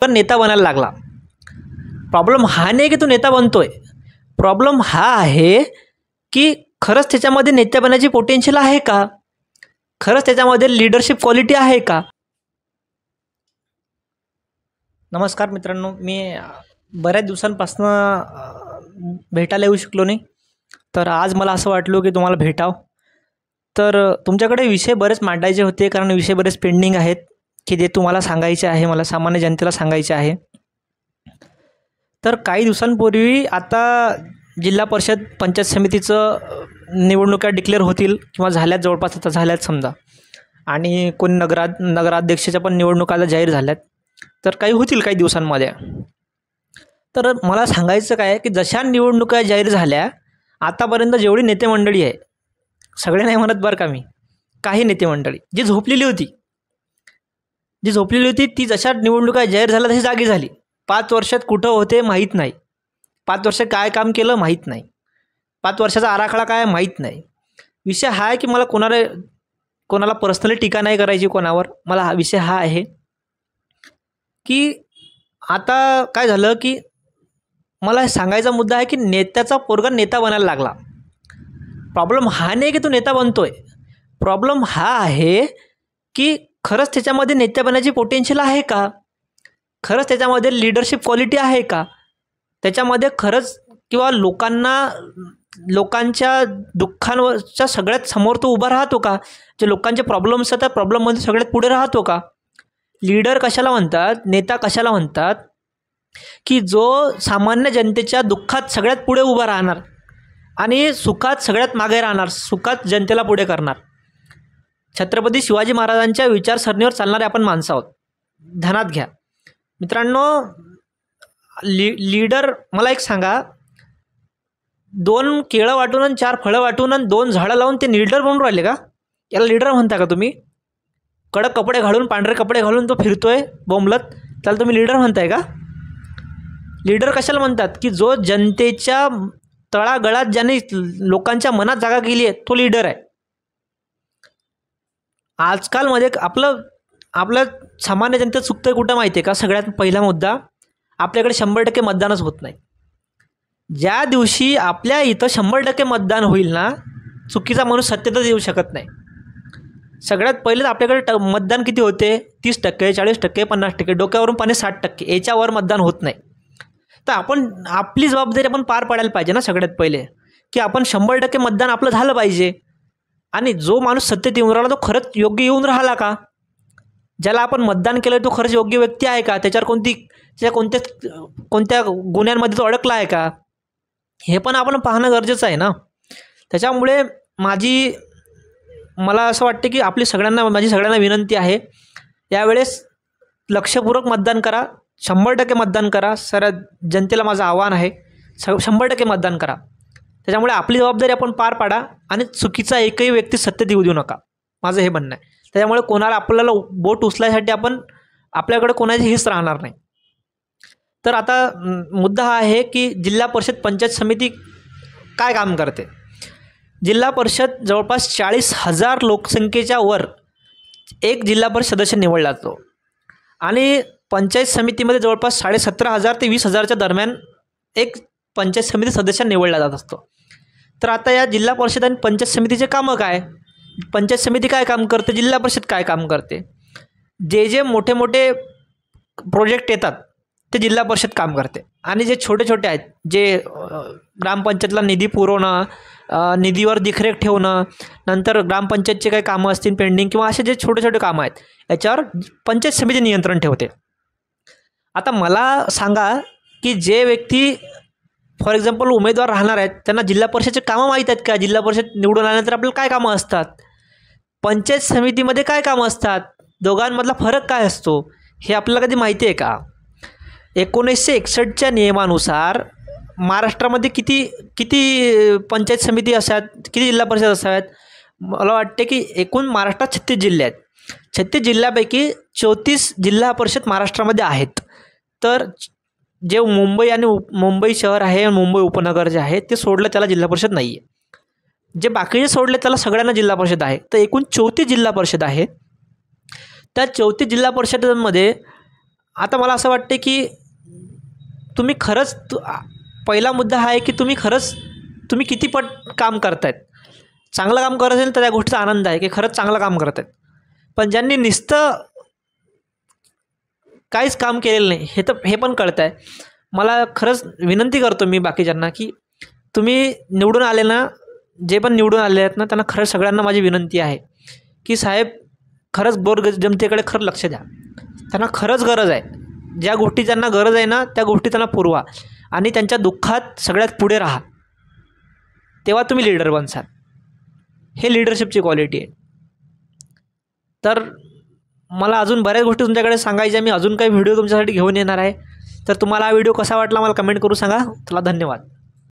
पटकन नेता बनायला लागला. प्रॉब्लेम हा नाही की तो नेता बनतोय, प्रॉब्लेम हा आहे की खरंच त्याच्यामध्ये नेता बनायची पोटेन्शियल आहे का, खरंच त्याच्यामध्ये लिडरशिप क्वालिटी आहे का. नमस्कार मित्रांनो, मी बऱ्याच दिवसांपासून भेटायला येऊ शकलो नाही, तर आज मला असं वाटलं की तुम्हाला भेटावं. तर तुमच्याकडे विषय बरेच मांडायचे होते, कारण विषय बरेच पेंडिंग आहेत की जे तुम्हाला सांगायचे आहे, मला सामान्य जनतेला सांगायचे आहे. तर काही दिवसांपूर्वी आता जिल्हा परिषद पंचायत समितीचं निवडणुका डिक्लेअर होतील किंवा झाल्यात, जवळपास आता झाल्यात समजा, आणि कोणी नगराध्यक्षाच्या पण निवडणुकाला जाहीर झाल्यात, तर काही होतील काही दिवसांमध्ये. तर मला सांगायचं काय आहे की जशा निवडणुका जाहीर झाल्या, आतापर्यंत जेवढी नेते मंडळी आहे, सगळे नाही म्हणत बरं का मी, काही नेते मंडळी जी झोपलेली होती ती जशा निवडणुका जाहीर झाल्या तशी जागी झाली. 5 वर्षात कुठं होते माहीत नाही, 5 वर्ष काय काम केलं माहीत नाही, 5 वर्षाचा आराखडा काय माहीत नाही. विषय हा आहे की मला कोणाला पर्सनली टीका नाही करायची कोणावर. मला हा विषय हा आहे की आता काय झालं की मला सांगायचा मुद्दा आहे की नेत्याचा पोरगा नेता बनायला लागला. प्रॉब्लेम हा नाही की तो नेता बनतोय, प्रॉब्लेम हा आहे की खरंच त्याच्यामध्ये नेता बनायची पोटेन्शियल आहे का, खरंच त्याच्यामध्ये लिडरशिप क्वालिटी आहे का, त्याच्यामध्ये खरंच किंवा लोकांच्या दुःखांवरच्या सगळ्यात समोर तो उभा राहतो का, जे लोकांचे प्रॉब्लेम्स आहेत त्या प्रॉब्लेममध्ये सगळ्यात पुढे राहतो का. लीडर कशाला म्हणतात, नेता कशाला म्हणतात की जो सामान्य जनतेच्या दुःखात सगळ्यात पुढे उभा राहणार आणि सुखात सगळ्यात मागे राहणार, सुखात जनतेला पुढे करणार. छत्रपती शिवाजी महाराजांच्या विचारसरणीवर चालणारे आपण माणसं आहोत, ध्यानात घ्या मित्रांनो. लीडर, मला एक सांगा, 2 केळं वाटून आणि 4 फळं वाटून आणि 2 झाडं लावून ते लीडर बनून राहिले का? याला लीडर म्हणता का तुम्ही? कडक कपडे घालून, पांढरे कपडे घालून तो फिरतोय बोंबलत, त्याला तुम्ही लीडर म्हणताय का? लीडर कशाला म्हणतात की जो जनतेच्या तळागळात ज्याने लोकांच्या मनात जागा केली आहे तो लीडर आहे. आजकालमध्ये आपलं सामान्य जनतेत चुकतंय कुठं माहिती आहे का? सगळ्यात पहिला मुद्दा, आपल्याकडे 100% मतदानच होत नाही. ज्या दिवशी आपल्या इथं 100% मतदान होईल ना, चुकीचा माणूस सत्तेतच येऊ शकत नाही. सगळ्यात पहिलेच आपल्याकडे मतदान किती होते? 30%, 40%, 50%, डोक्यावरून पाणी 60%, याच्यावर मतदान होत नाही. तर आपण आपली जबाबदारी आपण पार पाडायला पाहिजे ना सगळ्यात पहिले, की आपण 100% मतदान आपलं झालं पाहिजे. आणि जो माणूस सत्तेत येऊन राहिला तो खरंच योग्य येऊन राहिला का, ज्याला आपण मतदान केलं तो खरंच योग्य व्यक्ती आहे का, त्याच्यावर कोणत्या गुन्ह्यांमध्ये तो अडकला आहे का, हे पण आपण पाहणं गरजेचं आहे ना. त्याच्यामुळे मला असं वाटतं की माझी सगळ्यांना विनंती आहे, यावेळेस लक्षपूर्वक मतदान करा, 100% मतदान करा. जनतेला माझं आव्हान आहे, 100% मतदान करा. त्याच्यामुळे आपली जबाबदारी आपण पार पाडा आणि चुकीचा एकही व्यक्ती सत्तेत येऊ देऊ नका, माझं हे म्हणणं आहे. त्याच्यामुळे आपल्याला बोट उचलायसाठी आपल्याकडे कोणाची हिस राहणार नाही. तर आता मुद्दा हा आहे की जिल्हा परिषद पंचायत समिती काय काम करते. जिल्हा परिषद जवळपास 40,000 लोकसंख्येच्या वर एक जिल्हा परिषद सदस्य निवडला जातो आणि पंचायत समितीमध्ये जवळपास 17,500 ते 20,000च्या दरम्यान एक पंचायत समिती सदस्य निवडला जात असतो. तर आता या जिल्हा परिषद आणि पंचायत समितीचे कामं काय, पंचायत समिती काय काम करते, जिल्हा परिषद काय काम करते. जे मोठे मोठे प्रोजेक्ट येतात ते जिल्हा परिषद काम करते, आणि जे छोटे छोटे आहेत, जे ग्रामपंचायतला निधी पुरवणं, निधीवर देखरेख ठेवणं, नंतर ग्रामपंचायतचे काही कामं असतील पेंडिंग किंवा असे जे छोटे छोटे कामं आहेत, याच्यावर पंचायत समिती नियंत्रण ठेवते. आता मला सांगा की जे व्यक्ती फॉर एक्झाम्पल उमेदवार राहणार आहेत त्यांना जिल्हा परिषदचे कामं माहीत आहेत का? जिल्हा परिषद निवडून आल्यानंतर आपल्याला काय कामं असतात, पंचायत समितीमध्ये काय कामं असतात, दोघांमधला फरक काय असतो, हे आपल्याला कधी माहिती आहे का? 1961च्या नियमानुसार महाराष्ट्रामध्ये किती पंचायत समिती असाव्यात, किती जिल्हा परिषद असाव्यात? मला वाटते की एकूण महाराष्ट्रात 36 जिल्हे आहेत. 36 जिल्ह्यापैकी 34 जिल्हा परिषद महाराष्ट्रामध्ये आहेत. तर जे मुंबई शहर आहे, मुंबई उपनगर जे आहे ते सोडलं त्याला जिल्हा परिषद नाही आहे. जे बाकीचे सोडले त्याला सगळ्यांना जिल्हा परिषद आहे. तर एकूण 34 जिल्हा परिषद आहे. त्या 34 जिल्हा परिषदांमध्ये आता मला असं वाटते की तुम्ही खरंच पहिला मुद्दा हा आहे की तुम्ही किती पट काम करतायत. चांगलं काम करत असेल तर त्या गोष्टीचा आनंद आहे की खरंच चांगलं काम करत आहेत. पण ज्यांनी नुसतं काहीच काम केलेलं नाही हे पण कळतं आहे. मला खरंच विनंती करतो मी बाकीच्यांना की तुम्ही निवडून आले ना, जे पण निवडून आले आहेत ना, त्यांना खरंच सगळ्यांना माझी विनंती आहे की साहेब खरंच जनतेकडे खरं लक्ष द्या. त्यांना खरंच गरज आहे. ज्या गोष्टी त्यांना गरज आहे ना त्या गोष्टी त्यांना पुरवा आणि त्यांच्या दुःखात सगळ्यात पुढे राहा. तेव्हा तुम्ही लीडर बनसाल. हे लीडरशिपची क्वालिटी आहे. तर मला अजून बऱ्याच गोष्टी तुमच्याकडे सांगायच्या. मी अजून काही व्हिडिओ तुमच्यासाठी घेऊन येणार आहे. तर तुम्हाला हा व्हिडिओ कसा वाटला मला कमेंट करून सांगा. तुला धन्यवाद.